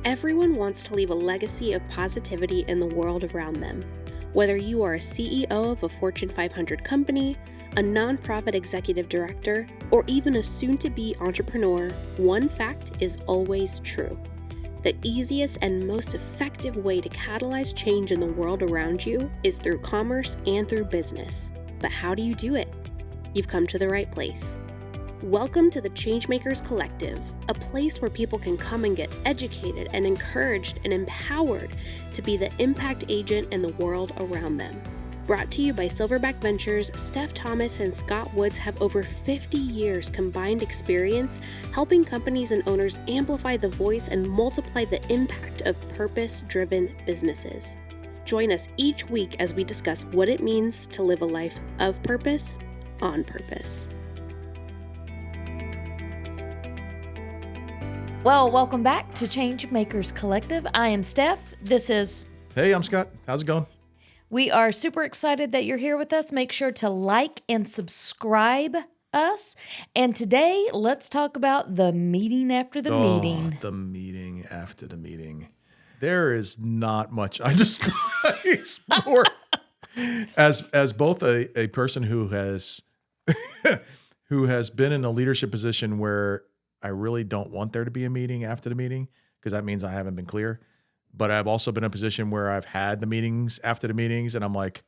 Everyone wants to leave a legacy of positivity in the world around them. Whether you are a CEO of a Fortune 500 company, a nonprofit executive director, or even a soon-to-be entrepreneur, one fact is always true. The easiest and most effective way to catalyze change in the world around you is through commerce and through business. But how do you do it? You've come to the right place. Welcome to the Changemakers Collective, a place where people can come and get educated and encouraged and empowered to be the impact agent in the world around them. Brought to you by Silverback Ventures, Steph Thomas and Scott Woods have over 50 years combined experience helping companies and owners amplify the voice and multiply the impact of purpose-driven businesses. Join us each week as we discuss what it means to live a life of purpose on purpose. Well, welcome back to Changemakers Collective. I am Steph. This is... Hey, I'm Scott. How's it going? We are super excited that you're here with us. Make sure to like and subscribe us. And today, let's talk about the meeting after the meeting. The meeting after the meeting. There is not much. I just it's more as both a person who has who has been in a leadership position where I really don't want there to be a meeting after the meeting because that means I haven't been clear. But I've also been in a position where I've had the meetings after the meetings and I'm like,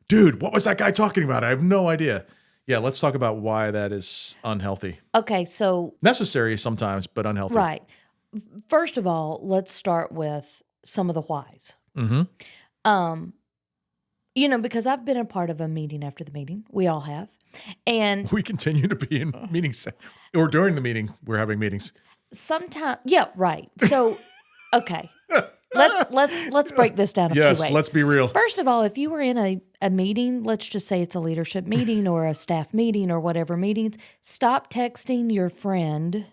dude, what was that guy talking about? I have no idea. Yeah, let's talk about why that is unhealthy. Okay, so... Necessary sometimes, but unhealthy. Right. First of all, let's start with some of the whys. Mm-hmm. Because I've been a part of a meeting after the meeting. We all have. And we continue to be in meetings or during the meeting, we're having meetings. Sometimes, yeah, right. So, okay. Let's break this down a few ways. Yes, let's be real. First of all, if you were in a meeting, let's just say it's a leadership meeting or a staff meeting or whatever meetings, stop texting your friend.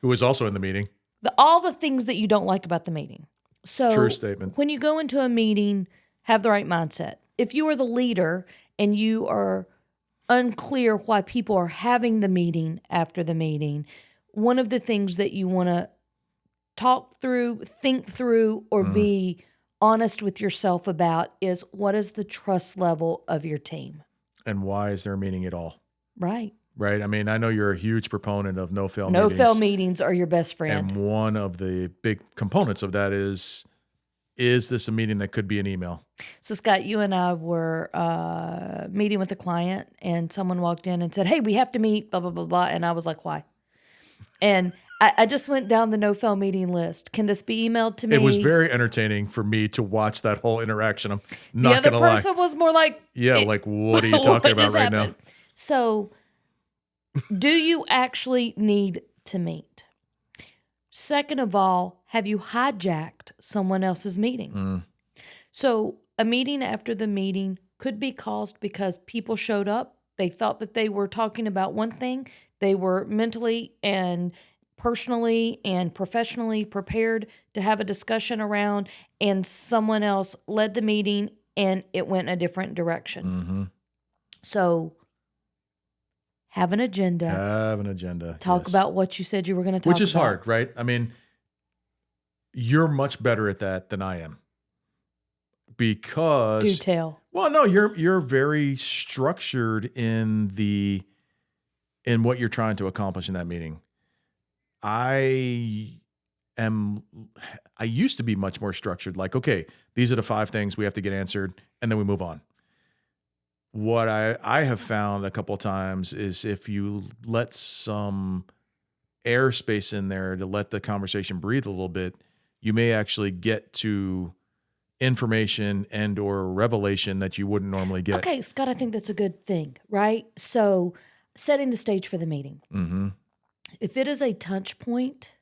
Who was also in the meeting. All the things that you don't like about the meeting. So true statement. When you go into a meeting, have the right mindset. If you are the leader and you are unclear why people are having the meeting after the meeting, one of the things that you want to talk through, think through, or be honest with yourself about is what is the trust level of your team? And why is there a meeting at all? Right. Right. I mean, I know you're a huge proponent of no-fail meetings. No-fail meetings are your best friend. And one of the big components of that is this a meeting that could be an email? So, Scott, you and I were meeting with a client, and someone walked in and said, hey, we have to meet, blah, blah, blah, blah. And I was like, why? And I just went down the no-fail meeting list. Can this be emailed to me? It was very entertaining for me to watch that whole interaction. I'm not going to lie. The other person was more like... Yeah, like, what are you talking about right now? So, do you actually need to meet? Second of all, have you hijacked someone else's meeting? So a meeting after the meeting could be caused because people showed up. They thought that they were talking about one thing. They were mentally and personally and professionally prepared to have a discussion around, and someone else led the meeting and it went a different direction. Mm-hmm. So have an agenda. Talk about what you said you were going to talk about. Which is hard, right? I mean, you're much better at that than I am. Because... Do tell. Well, no, you're very structured in what you're trying to accomplish in that meeting. I used to be much more structured. Like, okay, these are the 5 things we have to get answered, and then we move on. What I have found a couple of times is if you let some airspace in there to let the conversation breathe a little bit, you may actually get to information and or revelation that you wouldn't normally get. Okay, Scott, I think that's a good thing, right? So setting the stage for the meeting. Mm-hmm. If it is a touch point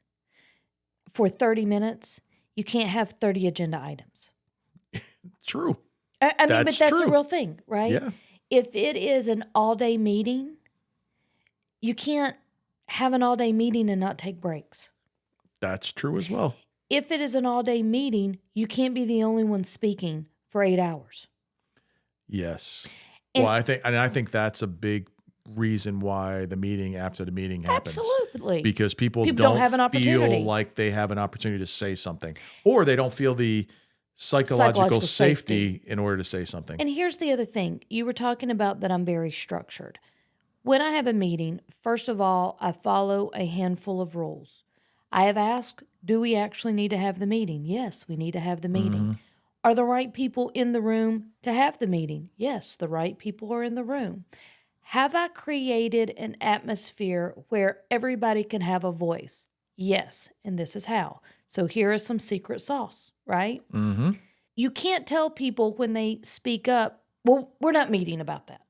for 30 minutes, you can't have 30 agenda items. True. I mean, but that's true. a real thing, right? Yeah. If it is an all-day meeting, you can't have an all-day meeting and not take breaks. That's true as well. If it is an all-day meeting, you can't be the only one speaking for 8 hours. Yes. And, well, I think that's a big reason why the meeting after the meeting happens. Absolutely. Because people don't have an opportunity. feel like they have an opportunity to say something, or they don't feel the psychological safety in order to say something. And here's the other thing. You were talking about that I'm very structured. When I have a meeting, first of all, I follow a handful of rules. I have asked, do we actually need to have the meeting? Yes, we need to have the meeting. Are the right people in the room to have the meeting? Yes, the right people are in the room. Have I created an atmosphere where everybody can have a voice? Yes, and this is how. So here is some secret sauce, right? Mm-hmm. You can't tell people when they speak up, well, we're not meeting about that.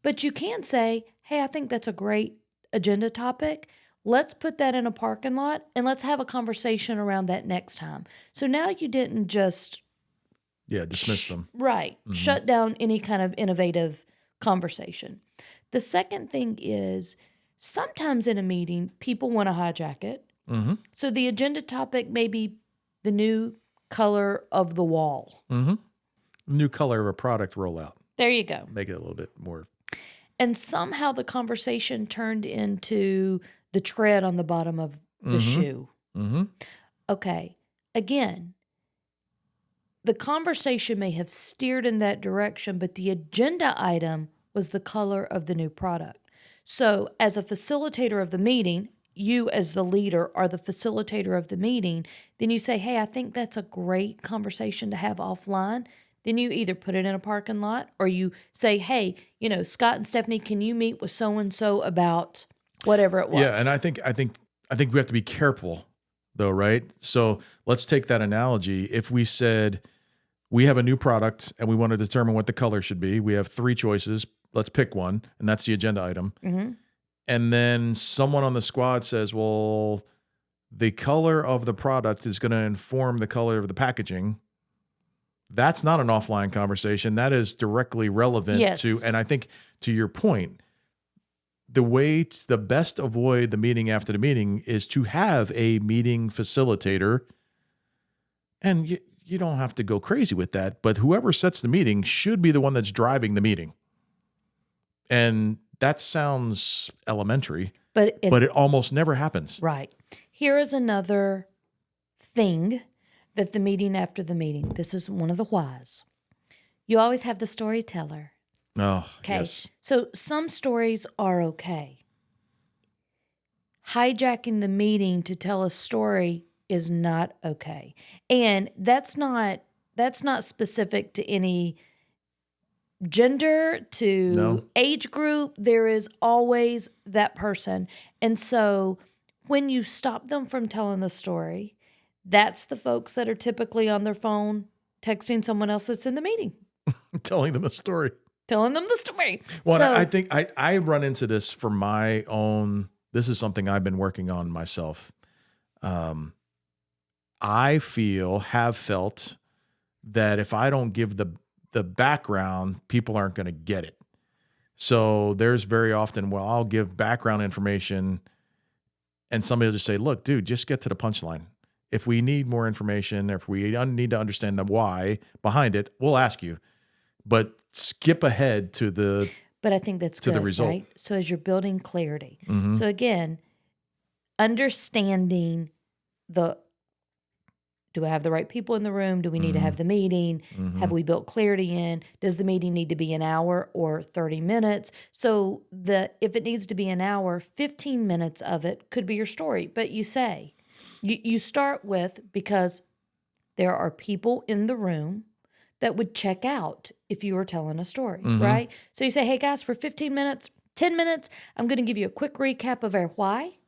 But you can say, hey, I think that's a great agenda topic. Let's put that in a parking lot and let's have a conversation around that next time. So now you didn't just dismiss them. Right. Shut down any kind of innovative conversation. The second thing is sometimes in a meeting, people want to hijack it. Mm-hmm. So the agenda topic may be the new color of the wall. Mm-hmm. New color of a product rollout. There you go. Make it a little bit more. And somehow the conversation turned into the tread on the bottom of the shoe. Mm-hmm. Okay. Again, the conversation may have steered in that direction, but the agenda item was the color of the new product. So as a facilitator of the meeting, you as the leader are the facilitator of the meeting, then you say, hey, I think that's a great conversation to have offline. Then you either put it in a parking lot or you say, hey, Scott and Stephanie, can you meet with so-and-so about whatever it was? Yeah, and I think we have to be careful though, right? So let's take that analogy. If we said we have a new product and we want to determine what the color should be, we have 3 choices. Let's pick one, and that's the agenda item. Mm-hmm. And then someone on the squad says, well, the color of the product is going to inform the color of the packaging. That's not an offline conversation. That is directly relevant to, and I think to your point, the best avoid the meeting after the meeting is to have a meeting facilitator. And you don't have to go crazy with that, but whoever sets the meeting should be the one that's driving the meeting. And that sounds elementary, but it almost never happens. Right. Here is another thing that the meeting after the meeting, this is one of the whys. You always have the storyteller. Oh, okay. Yes. So some stories are okay. Hijacking the meeting to tell a story is not okay. And that's not specific to any gender, to age group. There is always that person. And so when you stop them from telling the story, that's the folks that are typically on their phone texting someone else that's in the meeting. Telling them a story. Telling them the story. Well, so, I think I run into this for my own, this is something I've been working on myself. I have felt that if I don't give the background, people aren't going to get it. So there's very often, well, I'll give background information and somebody will just say, look, dude, just get to the punchline. If we need more information, or if we need to understand the why behind it, we'll ask you. But skip ahead to the But I think that's to good, the result. Right? So as you're building clarity. Mm-hmm. So again, understanding do I have the right people in the room? Do we need to have the meeting? Mm-hmm. Have we built clarity in? Does the meeting need to be an hour or 30 minutes? So if it needs to be an hour, 15 minutes of it could be your story. But you say, you start with, because there are people in the room that would check out if you were telling a story, right? So you say, hey guys, for 15 minutes, 10 minutes, I'm going to give you a quick recap of our why.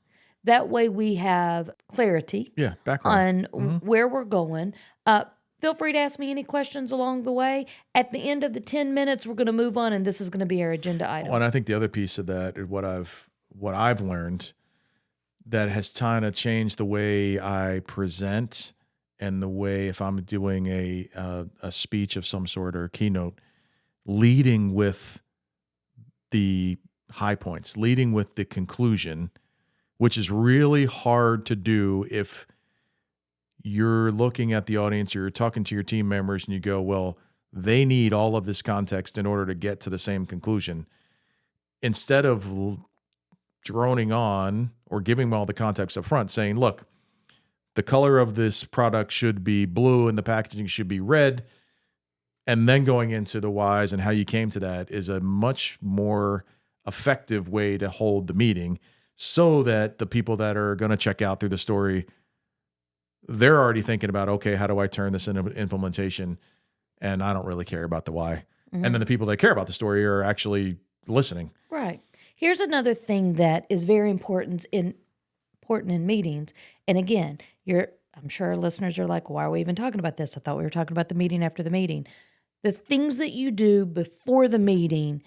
That way we have clarity background on where we're going. Feel free to ask me any questions along the way. At the end of the 10 minutes, we're going to move on, and this is going to be our agenda item. Well, and I think the other piece of that is what I've learned that has kind of changed the way I present and the way, if I'm doing a speech of some sort or a keynote, leading with the high points, leading with the conclusion, which is really hard to do if you're looking at the audience, you're talking to your team members, and you go, well, they need all of this context in order to get to the same conclusion. instead of droning on or giving them all the context up front, saying, look, the color of this product should be blue and the packaging should be red, and then going into the whys and how you came to that is a much more effective way to hold the meeting, so that the people that are going to check out through the story, they're already thinking about, okay, how do I turn this into implementation? And I don't really care about the why. And then the people that care about the story are actually listening. Right. Here's another thing that is very important in meetings. And again, I'm sure our listeners are like, why are we even talking about this? I thought we were talking about the meeting after the meeting. The things that you do before the meeting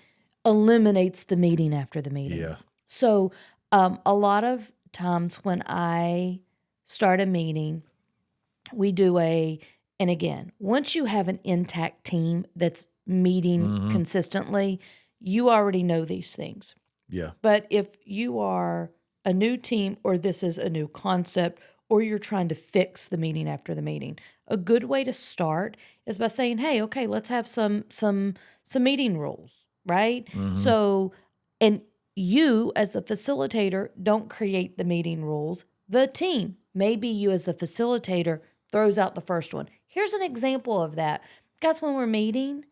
eliminates the meeting after the meeting. Yeah. So a lot of times when I start a meeting, we do and again, once you have an intact team that's meeting consistently, you already know these things. Yeah. But if you are a new team, or this is a new concept, or you're trying to fix the meeting after the meeting, a good way to start is by saying, hey, okay, let's have some meeting rules, right? So, and you as the facilitator don't create the meeting rules, the team. Maybe you as the facilitator throws out the first one. Here's an example of that. Guys, when we're meeting,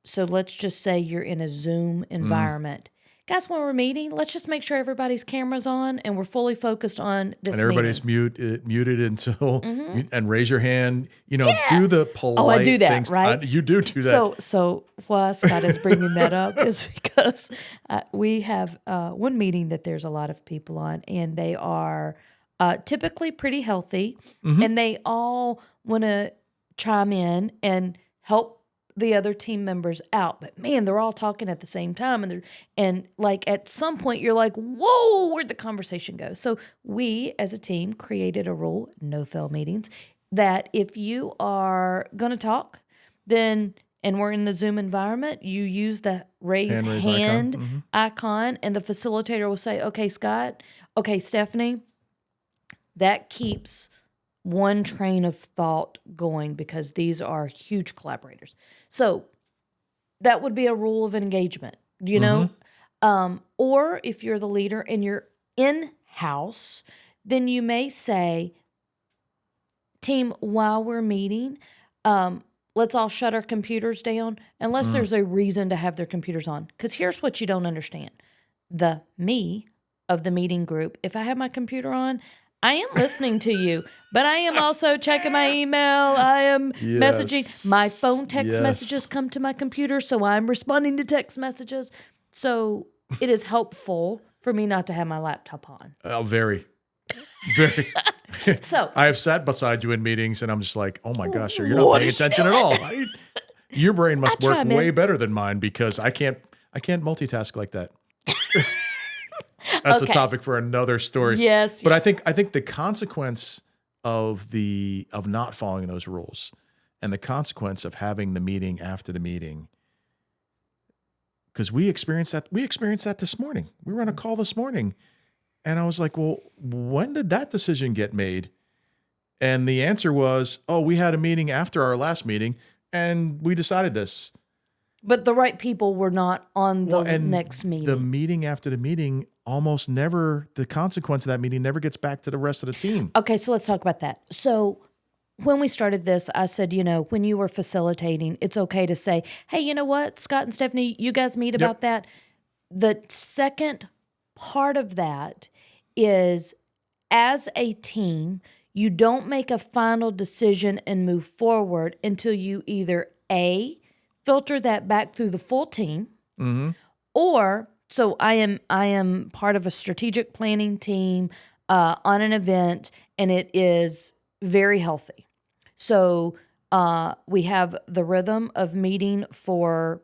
so let's just say you're in a Zoom environment. Guys, when we're meeting, let's just make sure everybody's camera's on and we're fully focused on this and everybody's meeting. muted until, and raise your hand, do the polite Oh, I do that, things. right? You do that. So why Scott is bringing that up is because we have one meeting that there's a lot of people on, and they are typically pretty healthy, and they all want to chime in and help the other team members out. But man, they're all talking at the same time, and like at some point you're like, whoa, where'd the conversation go? So we as a team created a rule, no fail meetings, that if you are going to talk, then, and we're in the Zoom environment, you use the raise hand icon, and the facilitator will say, okay, Scott, okay, Stephanie, that keeps one train of thought going because these are huge collaborators. So that would be a rule of engagement, know? Or if you're the leader and you're in-house, then you may say, team, while we're meeting, let's all shut our computers down unless there's a reason to have their computers on. Because here's what you don't understand. The me of the meeting group, if I have my computer on, I am listening to you, but I am also checking my email. I am messaging. My phone text messages come to my computer, so I'm responding to text messages. So it is helpful for me not to have my laptop on. Very. So I have sat beside you in meetings, and I'm just like, oh my gosh, you're not paying attention at all. Your brain must work way better than mine, because I can't multitask like that. That's a topic for another story. Yes. But I think the consequence of not following those rules, and the consequence of having the meeting after the meeting, because we experienced that this morning. We were on a call this morning, and I was like, well, when did that decision get made? And the answer was, oh, we had a meeting after our last meeting, and we decided this. But the right people were not on the next meeting. The meeting after the meeting almost never, the consequence of that meeting never gets back to the rest of the team. Okay, so let's talk about that. So when we started this, I said, when you were facilitating, it's okay to say, hey, you know what, Scott and Stephanie, you guys meet about that. The second part of that is, as a team, you don't make a final decision and move forward until you either A, filter that back through the full team, or, so I am part of a strategic planning team on an event, and it is very healthy. So we have the rhythm of meeting for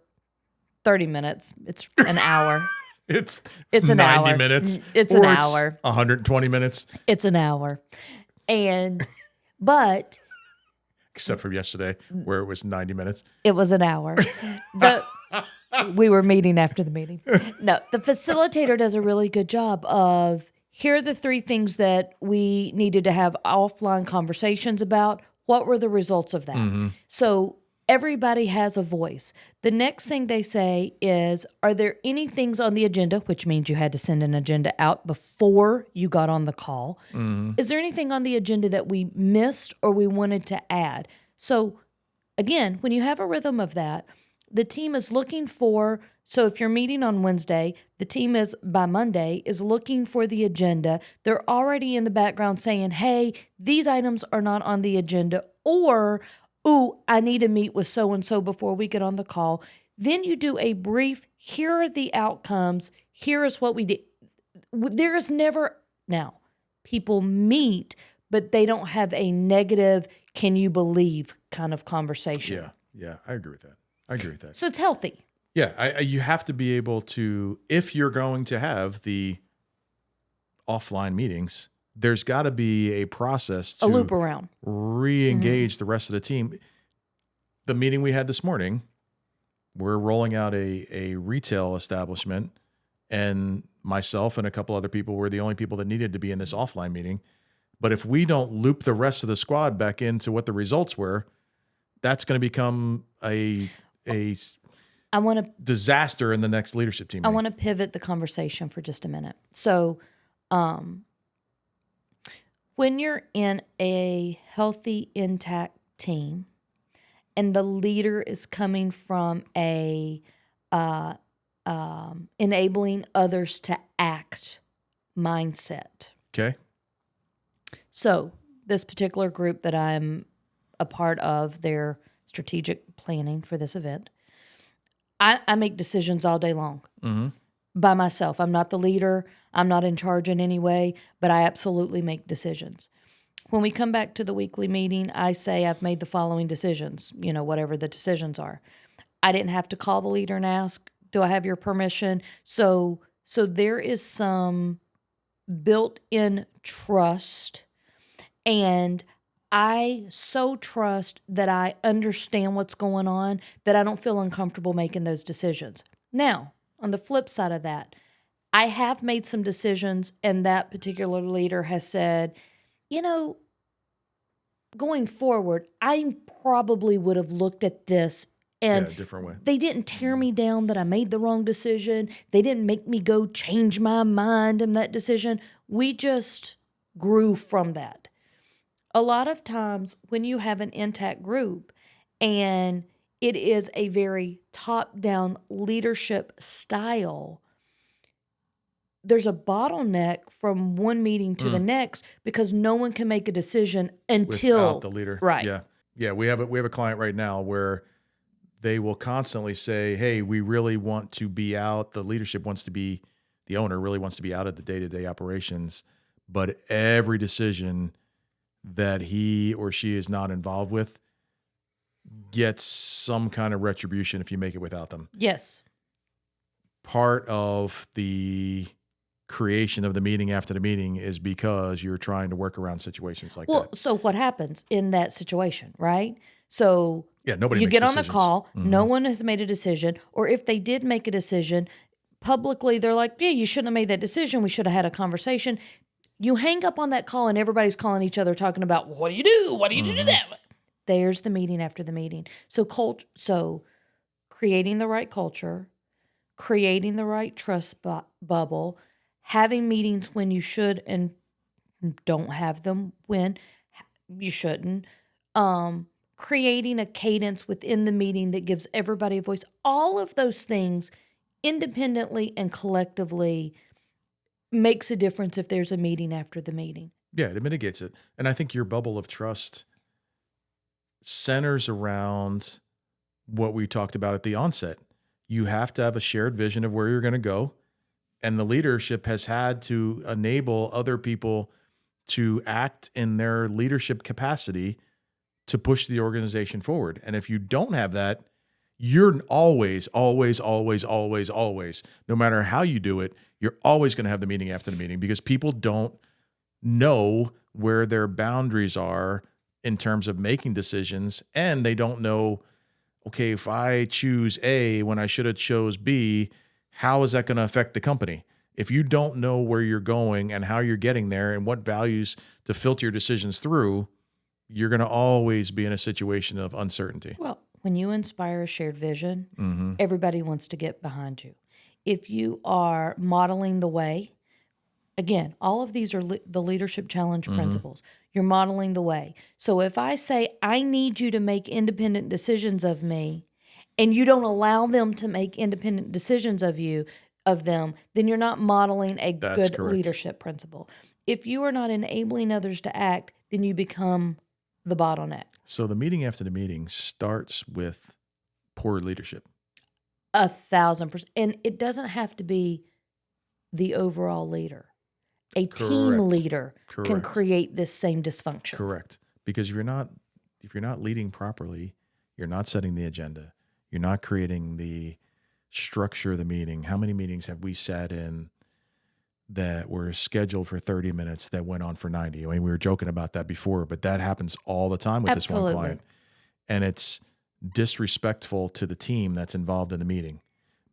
30 minutes. It's an hour. It's an 90 hour. minutes. It's an hour. 120 minutes. It's an hour. But except for yesterday, where it was 90 minutes. It was an hour. We were meeting after the meeting. No, the facilitator does a really good job of, here are the 3 things that we needed to have offline conversations about. What were the results of that? So Everybody has a voice. The next thing they say is, are there any things on the agenda, which means you had to send an agenda out before you got on the call. Is there anything on the agenda that we missed or we wanted to add? So again, when you have a rhythm of that, the team is looking for, so if you're meeting on Wednesday, the team is, by Monday, is looking for the agenda. They're already in the background saying, hey, these items are not on the agenda, or, ooh, I need to meet with so-and-so before we get on the call. Then you do a brief, here are the outcomes, here is what we did. There is never, now, people meet, but they don't have a negative, can you believe kind of conversation. Yeah, I agree with that. So it's healthy. Yeah, you have to be able to, if you're going to have the offline meetings, there's got to be a process to A loop around. re-engage the rest of the team. The meeting we had this morning, we're rolling out a retail establishment, and myself and a couple other people were the only people that needed to be in this offline meeting. But if we don't loop the rest of the squad back into what the results were, that's going to become a disaster in the next leadership team meeting. I want to pivot the conversation for just a minute. So, when you're in a healthy, intact team, and the leader is coming from a enabling others to act mindset. Okay. So this particular group that I'm a part of, their strategic planning for this event, I make decisions all day long by myself. I'm not the leader. I'm not in charge in any way, but I absolutely make decisions. When we come back to the weekly meeting, I say I've made the following decisions, whatever the decisions are. I didn't have to call the leader and ask, do I have your permission? So there is some built-in trust, and I so trust that I understand what's going on that I don't feel uncomfortable making those decisions. Now, on the flip side of that, I have made some decisions, and that particular leader has said, going forward, I probably would have looked at this and a different way. They didn't tear me down that I made the wrong decision. They didn't make me go change my mind in that decision. We just grew from that. A lot of times when you have an intact group and it is a very top-down leadership style, there's a bottleneck from one meeting to the next because no one can make a decision until without the leader. Right. Yeah. We have a client right now where they will constantly say, "Hey, we really want to be out. The leadership wants to be, the owner really wants to be out of the day-to-day operations, but every decision that he or she is not involved with gets some kind of retribution if you make it without them." Yes. Part of the creation of the meeting after the meeting is because you're trying to work around situations like that. Well, so what happens in that situation, right? So nobody you makes get on the decisions. call, no one has made a decision, or if they did make a decision, publicly they're like, yeah, you shouldn't have made that decision. We should have had a conversation. You hang up on that call and everybody's calling each other talking about, what do you do? What do you do that? There's the meeting after the meeting. So creating the right culture, creating the right trust bubble, having meetings when you should and don't have them when you shouldn't, creating a cadence within the meeting that gives everybody a voice. All of those things independently and collectively makes a difference if there's a meeting after the meeting. Yeah, it mitigates it. And I think your bubble of trust centers around what we talked about at the onset. You have to have a shared vision of where you're going to go. And the leadership has had to enable other people to act in their leadership capacity to push the organization forward. And if you don't have that, you're always, no matter how you do it, you're always going to have the meeting after the meeting because people don't know where their boundaries are in terms of making decisions. And they don't know, okay, if I choose A when I should have chose B, how is that going to affect the company? If you don't know where you're going and how you're getting there and what values to filter your decisions through, you're going to always be in a situation of uncertainty. Well, when you inspire a shared vision, everybody wants to get behind you. If you are modeling the way, again, all of these are the leadership challenge principles. You're modeling the way. So if I say, I need you to make independent decisions of me, and you don't allow them to make independent decisions of them, then you're not modeling a good correct. leadership principle. If you are not enabling others to act, then you become the bottleneck. So the meeting after the meeting starts with poor leadership. 1,000%. And it doesn't have to be the overall leader. A team Correct. leader can Correct. create this same dysfunction. Correct. Because if you're not leading properly, you're not setting the agenda. You're not creating the structure of the meeting. How many meetings have we sat in that were scheduled for 30 minutes that went on for 90? I mean, we were joking about that before, but that happens all the time with this one client. And it's disrespectful to the team that's involved in the meeting.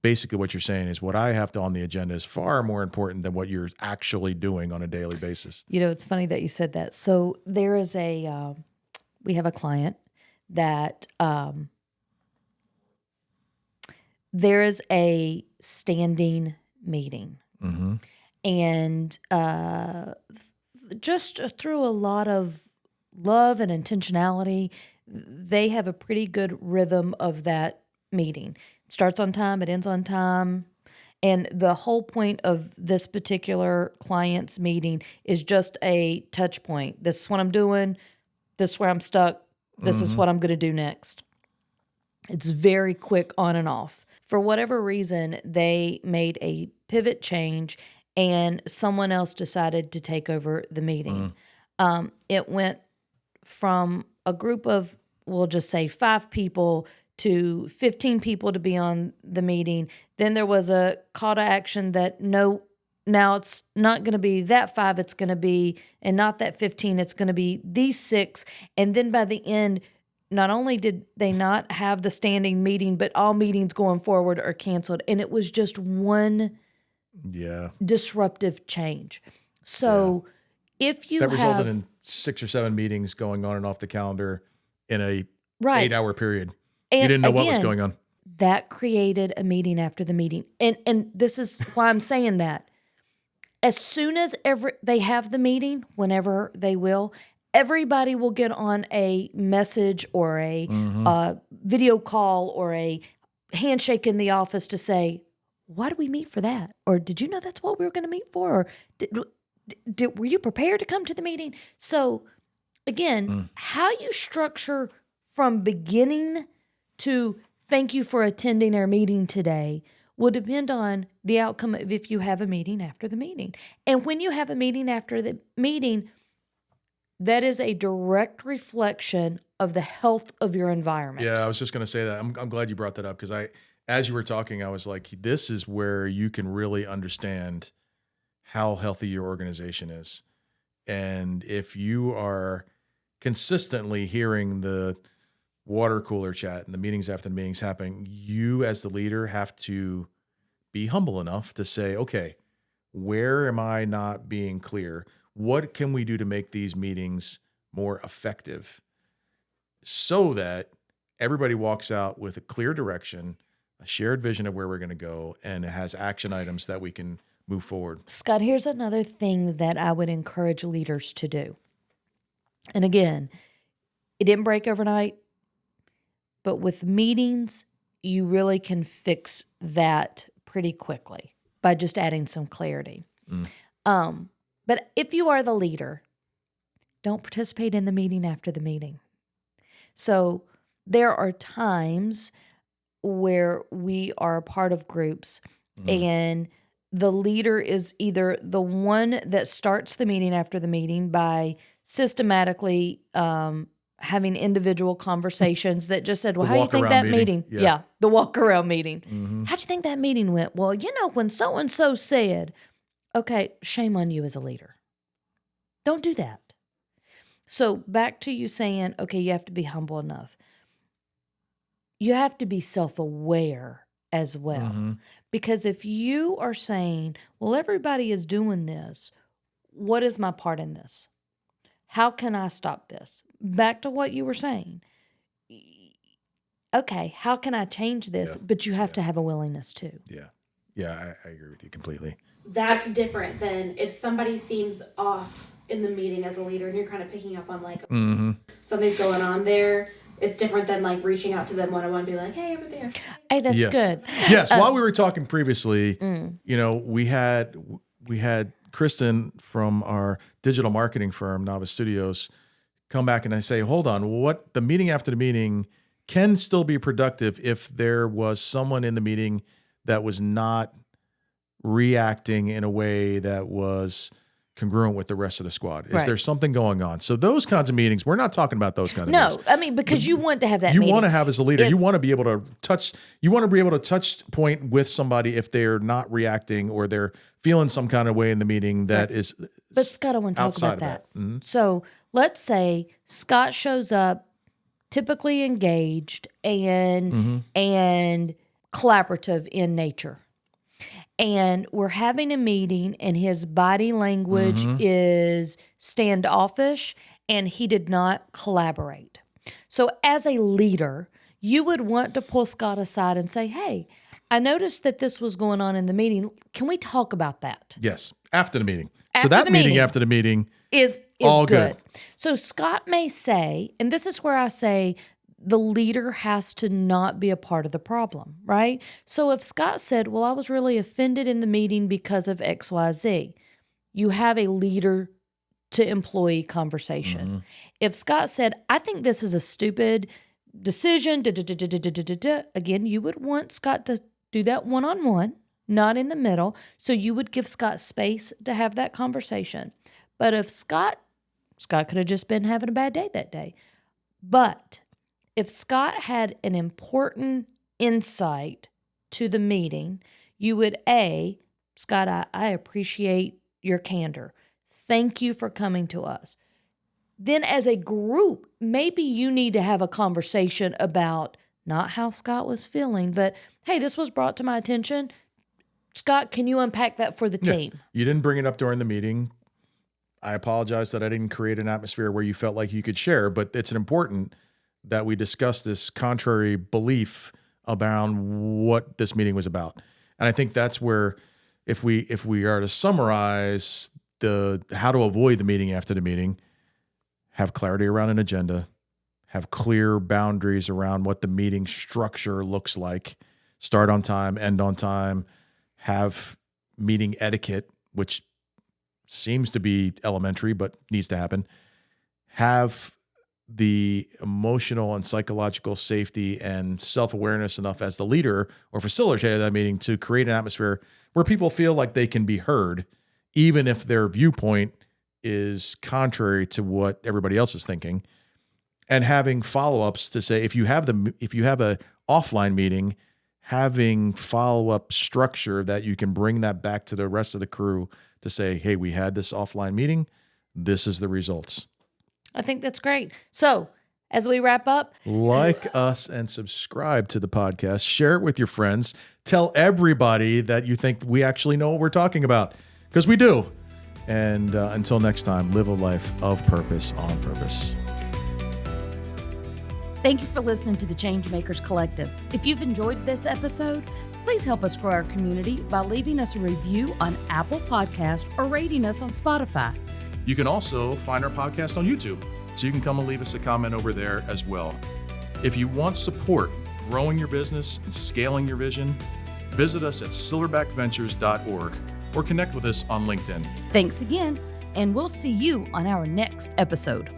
Basically what you're saying is what I have to on the agenda is far more important than what you're actually doing on a daily basis. You know, it's funny that you said that. So there is we have a client that there is a standing meeting. And just through a lot of love and intentionality, they have a pretty good rhythm of that meeting. It starts on time, it ends on time. And the whole point of this particular client's meeting is just a touch point. This is what I'm doing. This is where I'm stuck. This is what I'm going to do next. It's very quick on and off. For whatever reason, they made a pivot change and someone else decided to take over the meeting. It went from a group of, we'll just say 5 people to 15 people to be on the meeting. Then there was a call to action that now it's not going to be that 5, it's going to be, and not that 15, it's going to be these 6. And then by the end, not only did they not have the standing meeting, but all meetings going forward are canceled. And it was just one disruptive change. So if you that resulted in 6 or 7 meetings going on and off the calendar in a 8-hour period. And you didn't know again, what was going on. That created a meeting after the meeting. And this is why I'm saying that. As soon as they have the meeting, whenever they will, everybody will get on a message or a video call or a handshake in the office to say, why did we meet for that? Or did you know that's what we were going to meet for? Or were you prepared to come to the meeting? So again, how you structure from beginning to thank you for attending our meeting today will depend on the outcome of if you have a meeting after the meeting. And when you have a meeting after the meeting, that is a direct reflection of the health of your environment. Yeah, I was just going to say that. I'm glad you brought that up because as you were talking, I was like, this is where you can really understand how healthy your organization is. And if you are consistently hearing the water cooler chat and the meetings after the meetings happening, you as the leader have to be humble enough to say, okay, where am I not being clear? What can we do to make these meetings more effective so that everybody walks out with a clear direction, a shared vision of where we're going to go, and it has action items that we can move forward? Scott, here's another thing that I would encourage leaders to do. And again, it didn't break overnight, but with meetings, you really can fix that pretty quickly by just adding some clarity. But if you are the leader, don't participate in the meeting after the meeting. So there are times where we are a part of groups and the leader is either the one that starts the meeting after the meeting by systematically having individual conversations that just said, well, how do you think that meeting? Yeah, the walk around meeting. How'd you think that meeting went? Well, when so-and-so said, okay, shame on you as a leader. Don't do that. So back to you saying, okay, you have to be humble enough. You have to be self-aware as well. Because if you are saying, well, everybody is doing this, what is my part in this? How can I stop this? Back to what you were saying. okay, how can I change this? Yeah. But you have to have a willingness to. Yeah. Yeah, I agree with you completely. That's different than if somebody seems off in the meeting as a leader and you're kind of picking up on like something's going on there. It's different than like reaching out to them one-on-one and be like, hey, everything okay? Hey, that's good. Yes. While we were talking previously, we had Kristen from our digital marketing firm, Novice Studios, come back and I say, hold on, what the meeting after the meeting can still be productive if there was someone in the meeting that was not reacting in a way that was congruent with the rest of the squad. Is there something going on? So those kinds of meetings, we're not talking about those kind of meetings. No, I mean, because you want to have that you meeting. want to have as a leader, you want to be able to touch point with somebody if they're not reacting or they're feeling some kind of way in the meeting that is But Scott, I want to talk about that. So let's say Scott shows up typically engaged and collaborative in nature. And we're having a meeting and his body language is standoffish and he did not collaborate. So as a leader, you would want to pull Scott aside and say, hey, I noticed that this was going on in the meeting. Can we talk about that? Yes, after the meeting. After so that the meeting meeting after the meeting is all good. So Scott may say, and this is where I say the leader has to not be a part of the problem, right? So if Scott said, well, I was really offended in the meeting because of XYZ, you have a leader to employee conversation. If Scott said, I think this is a stupid decision, again, you would want Scott to do that one-on-one, not in the middle. So you would give Scott space to have that conversation. But if Scott could have just been having a bad day that day. But if Scott had an important insight to the meeting, you would, Scott, I appreciate your candor. Thank you for coming to us. Then as a group, maybe you need to have a conversation about not how Scott was feeling, but, hey, this was brought to my attention. Scott, can you unpack that for the team? You didn't bring it up during the meeting. I apologize that I didn't create an atmosphere where you felt like you could share, but it's important that we discuss this contrary belief about what this meeting was about. And I think that's where, if we are to summarize how to avoid the meeting after the meeting, have clarity around an agenda, have clear boundaries around what the meeting structure looks like, start on time, end on time, have meeting etiquette, which seems to be elementary but needs to happen, have the emotional and psychological safety and self-awareness enough as the leader or facilitator of that meeting to create an atmosphere where people feel like they can be heard, even if their viewpoint is contrary to what everybody else is thinking, and having follow-ups to say, if you have a offline meeting, having follow-up structure that you can bring that back to the rest of the crew to say, hey, we had this offline meeting. This is the results. I think that's great. So as we wrap up, like us and subscribe to the podcast, share it with your friends, tell everybody that you think we actually know what we're talking about, because we do. And until next time, live a life of purpose on purpose. Thank you for listening to the Changemakers Collective. If you've enjoyed this episode, please help us grow our community by leaving us a review on Apple Podcasts or rating us on Spotify. You can also find our podcast on YouTube, so you can come and leave us a comment over there as well. If you want support growing your business and scaling your vision, visit us at silverbackventures.org or connect with us on LinkedIn. Thanks again, and we'll see you on our next episode.